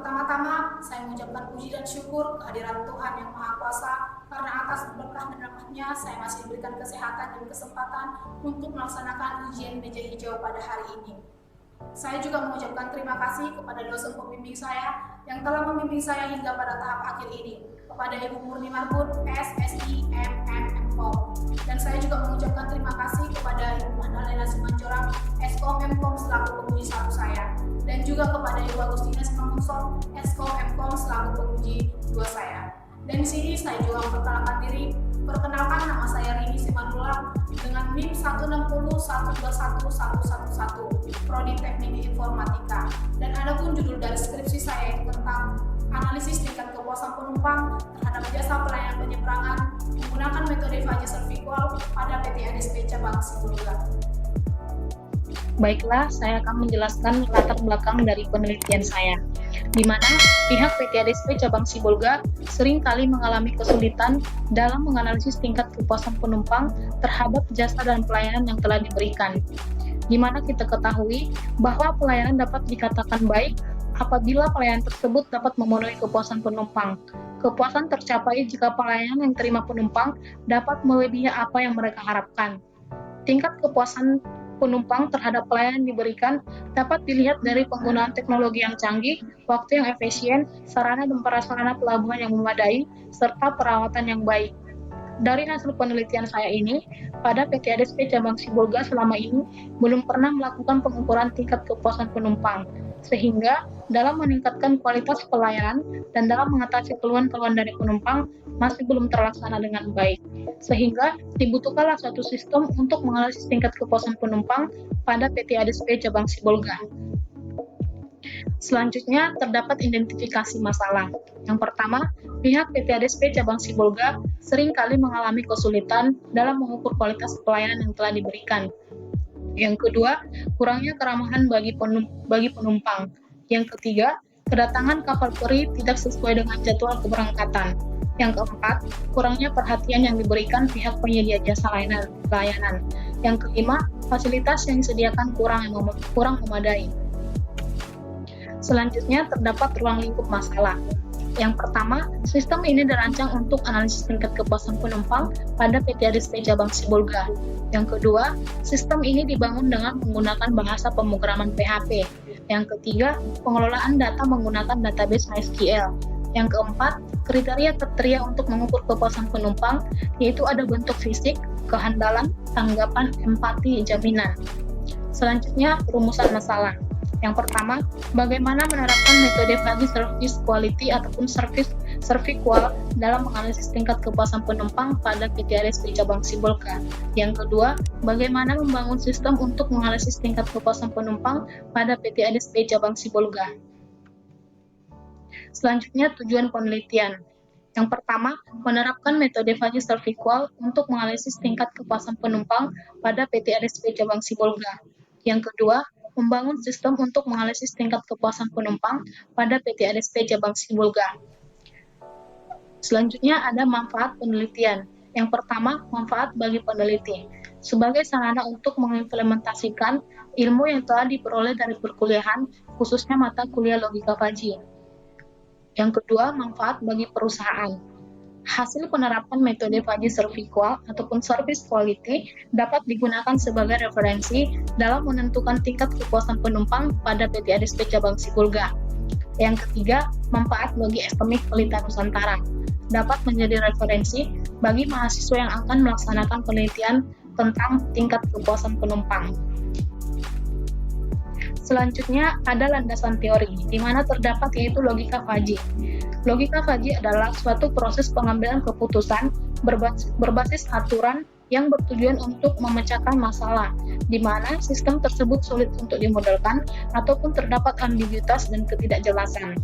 Pertama-tama, saya mengucapkan puji dan syukur kehadiran Tuhan Yang Maha Kuasa, karena atas berkah dan rahmat-Nya saya masih diberikan kesehatan dan kesempatan untuk melaksanakan ujian meja hijau pada hari ini. Saya juga mengucapkan terima kasih kepada dosen pembimbing saya yang telah membimbing saya hingga pada tahap akhir ini, kepada Ibu Murni Marbun, SSI, MKOM. Dan saya juga mengucapkan terima kasih kepada Ibu Magdalena Simanjorang, SKOM MKOM selaku penguji satu saya, dan juga kepada Ibu Agustina Simangunsong, SKOM MKOM selaku penguji dua saya. Dan di sini saya juga memperkenalkan diri. Perkenalkan, nama saya Rini Simanjorang dengan NIM 160121111, Prodi Teknik Informatika. Dan adapun judul dari skripsi saya itu tentang analisis tingkat kepuasan penumpang terhadap jasa pelayanan penyeberangan menggunakan metode Fajr Servikual pada PT ADSP Cabang Sibolga. Baiklah, saya akan menjelaskan latar belakang dari penelitian saya, di mana pihak PT ADSP Cabang Sibolga sering kali mengalami kesulitan dalam menganalisis tingkat kepuasan penumpang terhadap jasa dan pelayanan yang telah diberikan. Di mana kita ketahui bahwa pelayanan dapat dikatakan baik apabila pelayanan tersebut dapat memenuhi kepuasan penumpang. Kepuasan tercapai jika pelayanan yang terima penumpang dapat melebihi apa yang mereka harapkan. Tingkat kepuasan penumpang terhadap pelayanan diberikan dapat dilihat dari penggunaan teknologi yang canggih, waktu yang efisien, sarana dan prasarana pelabuhan yang memadai, serta perawatan yang baik. Dari hasil penelitian saya ini, pada PT ADSP Cabang Sibolga selama ini belum pernah melakukan pengukuran tingkat kepuasan penumpang, sehingga dalam meningkatkan kualitas pelayanan dan dalam mengatasi keluhan-keluhan dari penumpang masih belum terlaksana dengan baik. Sehingga dibutuhkanlah suatu sistem untuk menganalisis tingkat kepuasan penumpang pada PT ADSP Cabang Sibolga. Selanjutnya, terdapat identifikasi masalah. Yang pertama, pihak PT ADSP Cabang Sibolga sering kali mengalami kesulitan dalam mengukur kualitas pelayanan yang telah diberikan. Yang kedua, kurangnya keramahan bagi penumpang. Yang ketiga, kedatangan kapal peri tidak sesuai dengan jadwal keberangkatan. Yang keempat, kurangnya perhatian yang diberikan pihak penyedia jasa layanan. Yang kelima, fasilitas yang disediakan kurang memadai. Selanjutnya, terdapat ruang lingkup masalah. Yang pertama, sistem ini dirancang untuk analisis tingkat kepuasan penumpang pada PT ADSP Cabang Sibolga. Yang kedua, sistem ini dibangun dengan menggunakan bahasa pemrograman PHP. Yang ketiga, pengelolaan data menggunakan database MySQL. Yang keempat, kriteria untuk mengukur kepuasan penumpang, yaitu ada bentuk fisik, kehandalan, tanggapan, empati, jaminan. Selanjutnya, rumusan masalah. Yang pertama, bagaimana menerapkan metode Fajr Service Quality ataupun Servikual dalam menganalisis tingkat kepuasan penumpang pada PT ADSP Cabang Sibolga. Yang kedua, bagaimana membangun sistem untuk menganalisis tingkat kepuasan penumpang pada PT ADSP Cabang Sibolga. Selanjutnya, tujuan penelitian. Yang pertama, menerapkan metode Fajr Servikual untuk menganalisis tingkat kepuasan penumpang pada PT ADSP Cabang Sibolga. Yang kedua, membangun sistem untuk menganalisis tingkat kepuasan penumpang pada PT ADSP Cabang Sibolga. Selanjutnya ada manfaat penelitian. Yang pertama, manfaat bagi peneliti. Sebagai sarana untuk mengimplementasikan ilmu yang telah diperoleh dari perkuliahan, khususnya mata kuliah logika Fajr. Yang kedua, manfaat bagi perusahaan. Hasil penerapan metode Fajr Servikual ataupun Service Quality dapat digunakan sebagai referensi dalam menentukan tingkat kepuasan penumpang pada PT ADSP Cabang Sibolga. Yang ketiga, manfaat bagi STMIK Pelita Nusantara. Dapat menjadi referensi bagi mahasiswa yang akan melaksanakan penelitian tentang tingkat kepuasan penumpang. Selanjutnya ada landasan teori, di mana terdapat yaitu logika Fajr. Logika Fajr adalah suatu proses pengambilan keputusan berbasis aturan yang bertujuan untuk memecahkan masalah, di mana sistem tersebut sulit untuk dimodelkan ataupun terdapat ambiguitas dan ketidakjelasan.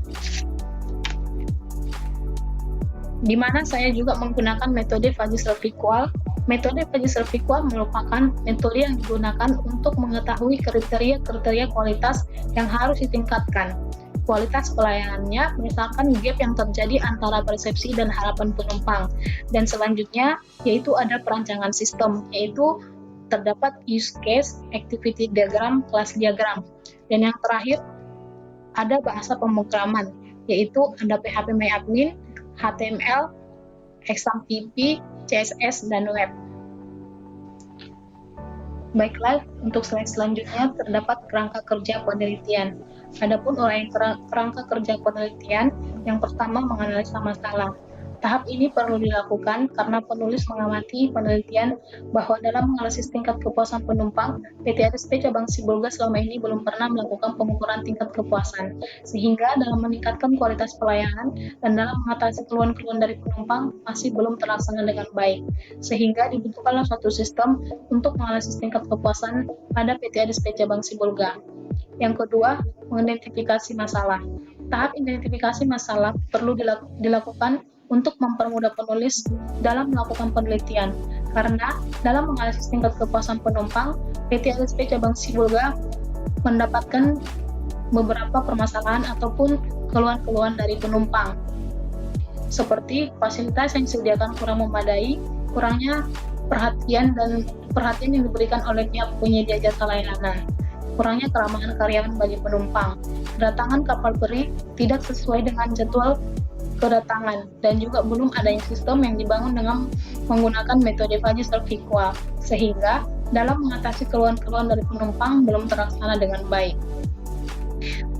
Di mana saya juga menggunakan metode Fajr Servikual. Metode Fajr Servikual merupakan metode yang digunakan untuk mengetahui kriteria kualitas yang harus ditingkatkan. Kualitas pelayanannya, misalkan gap yang terjadi antara persepsi dan harapan penumpang. Dan selanjutnya, yaitu ada perancangan sistem, yaitu terdapat use case, activity diagram, class diagram. Dan yang terakhir, ada bahasa pemrograman, yaitu ada PHP MyAdmin, HTML, XAMPP, CSS, dan web. Baiklah, untuk slide selanjutnya terdapat kerangka kerja penelitian. Adapun uraian kerangka kerja penelitian, yang pertama menganalisa masalah. Tahap ini perlu dilakukan karena penulis mengamati penelitian bahwa dalam menganalisis tingkat kepuasan penumpang, PT ADSP Cabang Sibolga selama ini belum pernah melakukan pengukuran tingkat kepuasan, sehingga dalam meningkatkan kualitas pelayanan dan dalam mengatasi keluhan-keluhan dari penumpang masih belum terlaksana dengan baik, sehingga dibutuhkanlah suatu sistem untuk menganalisis tingkat kepuasan pada PT ADSP Cabang Sibolga. Yang kedua, mengidentifikasi masalah. Tahap identifikasi masalah perlu dilakukan untuk mempermudah penulis dalam melakukan penelitian, karena dalam menganalisis tingkat kepuasan penumpang, PT ADSP Cabang Sibolga mendapatkan beberapa permasalahan ataupun keluhan-keluhan dari penumpang, seperti fasilitas yang disediakan kurang memadai, kurangnya perhatian yang diberikan oleh pihak penyedia jasa layanan, kurangnya keramahan karyawan bagi penumpang, kedatangan kapal peri tidak sesuai dengan jadwal kedatangan, dan juga belum adanya sistem yang dibangun dengan menggunakan metode Fuzzy Servicual, sehingga dalam mengatasi keluhan-keluhan dari penumpang belum terlaksana dengan baik.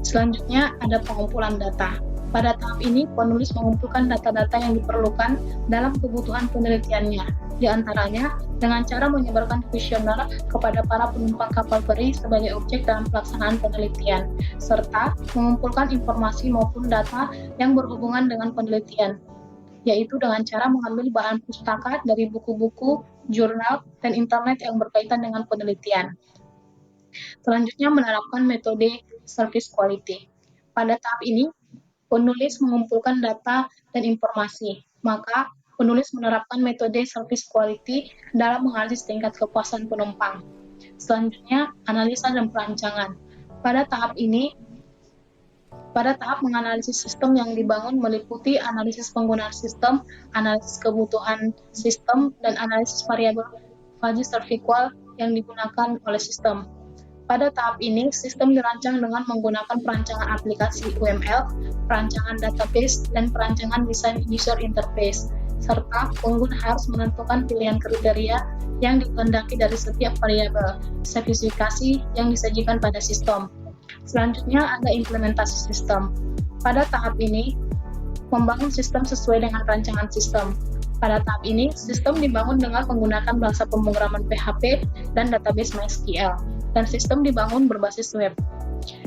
Selanjutnya ada pengumpulan data. Pada tahap ini, penulis mengumpulkan data-data yang diperlukan dalam kebutuhan penelitiannya, di antaranya dengan cara menyebarkan kuesioner kepada para penumpang kapal peri sebagai objek dalam pelaksanaan penelitian, serta mengumpulkan informasi maupun data yang berhubungan dengan penelitian, yaitu dengan cara mengambil bahan pustaka dari buku-buku, jurnal, dan internet yang berkaitan dengan penelitian. Selanjutnya menerapkan metode service quality. Pada tahap ini, penulis mengumpulkan data dan informasi, maka penulis menerapkan metode service quality dalam menganalisis tingkat kepuasan penumpang. Selanjutnya, analisa dan perancangan. Pada tahap menganalisis sistem yang dibangun meliputi analisis penggunaan sistem, analisis kebutuhan sistem, dan analisis variabel Fuzzy Servicual yang digunakan oleh sistem. Pada tahap ini, sistem dirancang dengan menggunakan perancangan aplikasi UML, perancangan database, dan perancangan desain user interface, serta pengguna harus menentukan pilihan kriteria yang dikehendaki dari setiap variabel spesifikasi yang disajikan pada sistem. Selanjutnya ada implementasi sistem. Pada tahap ini, membangun sistem sesuai dengan rancangan sistem. Pada tahap ini, sistem dibangun dengan menggunakan bahasa pemrograman PHP dan database MySQL, dan sistem dibangun berbasis web.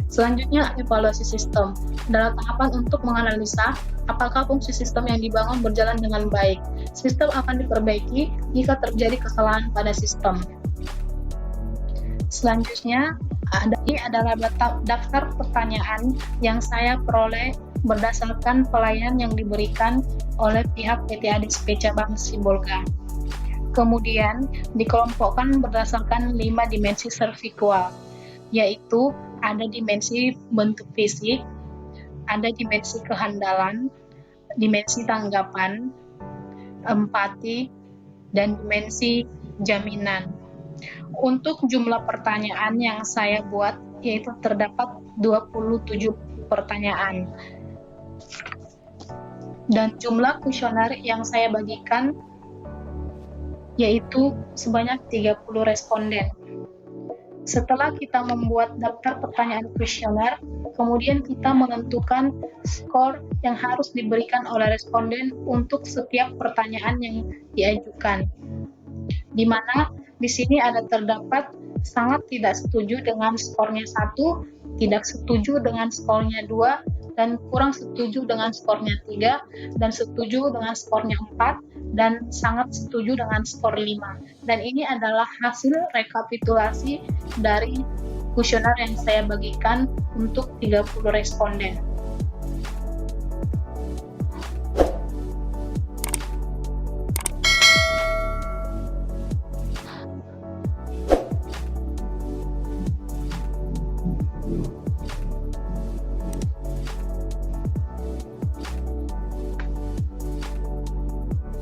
Selanjutnya, evaluasi sistem. Adalah tahapan untuk menganalisa apakah fungsi sistem yang dibangun berjalan dengan baik. Sistem akan diperbaiki jika terjadi kesalahan pada sistem. Selanjutnya, ini adalah daftar pertanyaan yang saya peroleh berdasarkan pelayanan yang diberikan oleh pihak PT ADSP Cabang Sibolga. Kemudian dikelompokkan berdasarkan 5 dimensi servicual, yaitu ada dimensi bentuk fisik, ada dimensi kehandalan, dimensi tanggapan, empati, dan dimensi jaminan. Untuk jumlah pertanyaan yang saya buat, yaitu terdapat 27 pertanyaan. Dan jumlah kuesioner yang saya bagikan yaitu sebanyak 30 responden. Setelah kita membuat daftar pertanyaan kuesioner, kemudian kita menentukan skor yang harus diberikan oleh responden untuk setiap pertanyaan yang diajukan. Di mana di sini ada terdapat sangat tidak setuju dengan skornya 1, tidak setuju dengan skornya 2, dan kurang setuju dengan skornya 3, dan setuju dengan skornya 4, dan sangat setuju dengan skor 5. Dan ini adalah hasil rekapitulasi dari kuesioner yang saya bagikan untuk 30 responden.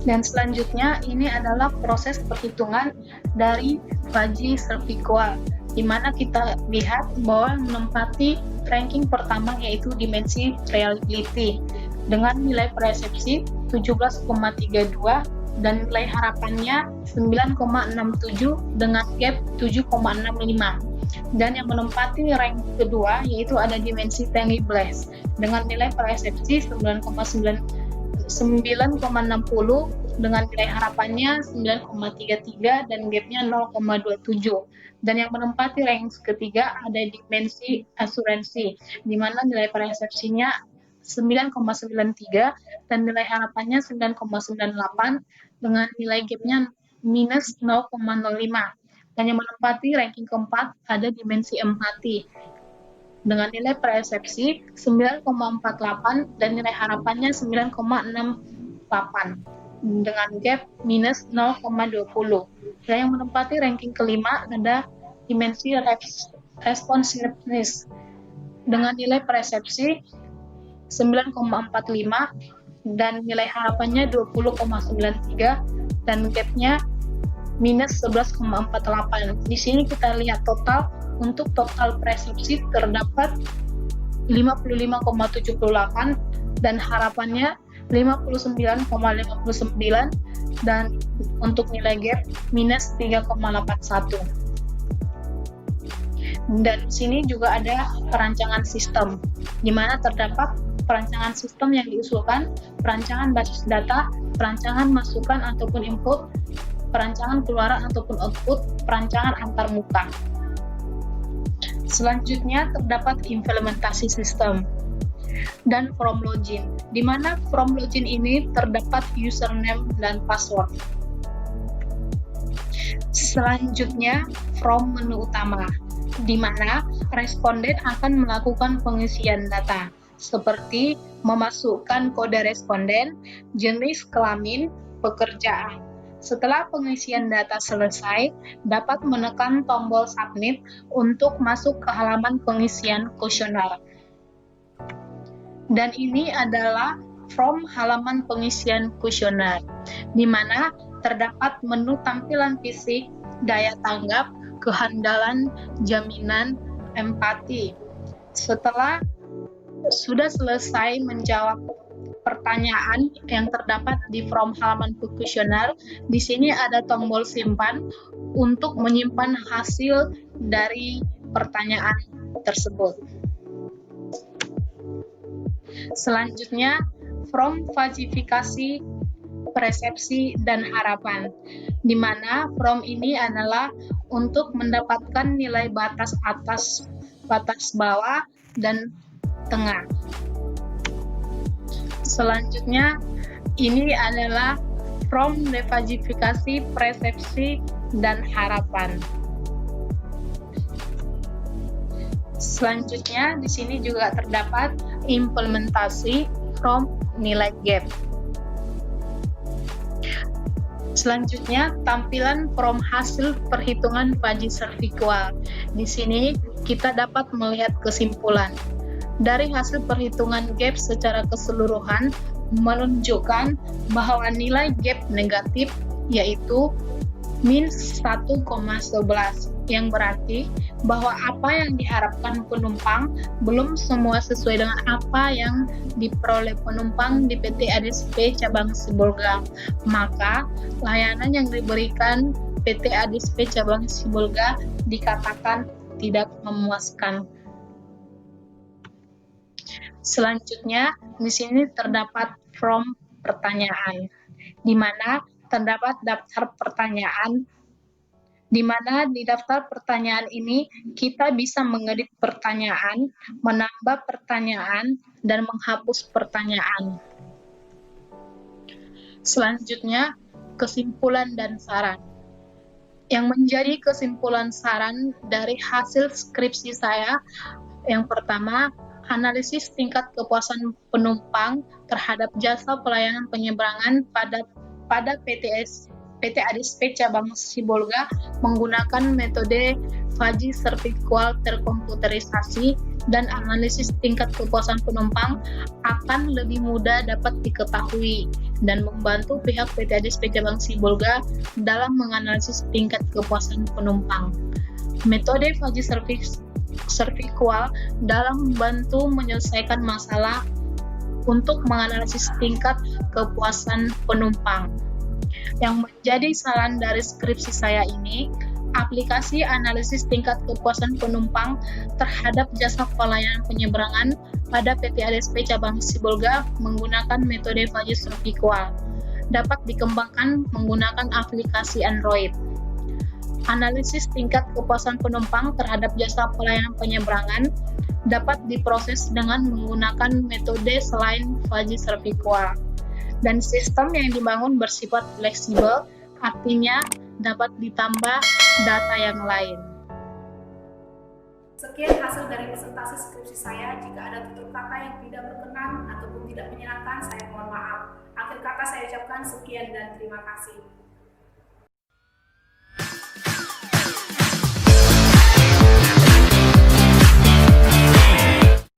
Dan selanjutnya ini adalah proses perhitungan dari Fuzzy Servicual, di mana kita lihat bahwa menempati ranking pertama yaitu dimensi reliability dengan nilai persepsi 17,32 dan nilai harapannya 9,67 dengan gap 7,65. Dan yang menempati rank kedua yaitu ada dimensi tangibles dengan nilai persepsi 9,60 dengan nilai harapannya 9,33 dan gapnya 0,27. Dan yang menempati rank ketiga ada dimensi asuransi di mana nilai persepsinya 9,93 dan nilai harapannya 9,98 dengan nilai gapnya minus 0,05. Dan yang menempati ranking keempat ada dimensi empati dengan nilai persepsi 9,48 dan nilai harapannya 9,68 dengan gap minus 0,20. Dan yang menempati ranking kelima ada dimensi responsiveness dengan nilai persepsi 9,45 dan nilai harapannya 20,93 dan gapnya minus 11,48. Di sini kita lihat total, untuk total persepsi terdapat 55,78 dan harapannya 59,59 dan untuk nilai gap minus 3,81. Dan di sini juga ada perancangan sistem, di mana terdapat perancangan sistem yang diusulkan, perancangan basis data, perancangan masukan ataupun input, perancangan keluaran ataupun output, perancangan antarmuka. Selanjutnya terdapat implementasi sistem dan from login, di mana from login ini terdapat username dan password. Selanjutnya from menu utama, di mana responden akan melakukan pengisian data seperti memasukkan kode responden, jenis kelamin, pekerjaan. Setelah pengisian data selesai, dapat menekan tombol submit untuk masuk ke halaman pengisian kuesioner. Dan ini adalah from halaman pengisian kuesioner, di mana terdapat menu tampilan fisik, daya tanggap, kehandalan, jaminan, empati. Setelah sudah selesai menjawab pertanyaan yang terdapat di from halaman kuesioner, di sini ada tombol simpan untuk menyimpan hasil dari pertanyaan tersebut. Selanjutnya, from falsifikasi, persepsi, dan harapan, di mana from ini adalah untuk mendapatkan nilai batas atas, batas bawah, dan tengah. Selanjutnya, ini adalah from defalsifikasi, persepsi, dan harapan. Selanjutnya, di sini juga terdapat implementasi from nilai gap. Selanjutnya, tampilan from hasil perhitungan Fuzzy Serviqual. Di sini kita dapat melihat kesimpulan dari hasil perhitungan gap secara keseluruhan menunjukkan bahwa nilai gap negatif yaitu min 1,11, yang berarti bahwa apa yang diharapkan penumpang belum semua sesuai dengan apa yang diperoleh penumpang di PT ADSP Cabang Sibolga. Maka layanan yang diberikan PT ADSP Cabang Sibolga dikatakan tidak memuaskan. Selanjutnya, di sini terdapat from pertanyaan, di mana terdapat daftar pertanyaan, di mana di daftar pertanyaan ini kita bisa mengedit pertanyaan, menambah pertanyaan, dan menghapus pertanyaan. Selanjutnya, kesimpulan dan saran. Yang menjadi kesimpulan saran dari hasil skripsi saya, yang pertama, analisis tingkat kepuasan penumpang terhadap jasa pelayanan penyeberangan pada PT ADSP Cabang Sibolga menggunakan metode Fuzzy Serviqual terkomputerisasi dan analisis tingkat kepuasan penumpang akan lebih mudah dapat diketahui dan membantu pihak PT ADSP Cabang Sibolga dalam menganalisis tingkat kepuasan penumpang. Metode Fuzzy servikual dalam membantu menyelesaikan masalah untuk menganalisis tingkat kepuasan penumpang. Yang menjadi saran dari skripsi saya ini, aplikasi analisis tingkat kepuasan penumpang terhadap jasa pelayanan penyeberangan pada PT ADSP Cabang Sibolga menggunakan metode Fuzzy Servikual dapat dikembangkan menggunakan aplikasi Android. Analisis tingkat kepuasan penumpang terhadap jasa pelayanan penyeberangan dapat diproses dengan menggunakan metode selain Fuzzy Servikual. Dan sistem yang dibangun bersifat fleksibel, artinya dapat ditambah data yang lain. Sekian hasil dari presentasi skripsi saya. Jika ada tutur kata yang tidak berkenan ataupun tidak menyenangkan, saya mohon maaf. Akhir kata saya ucapkan sekian dan terima kasih.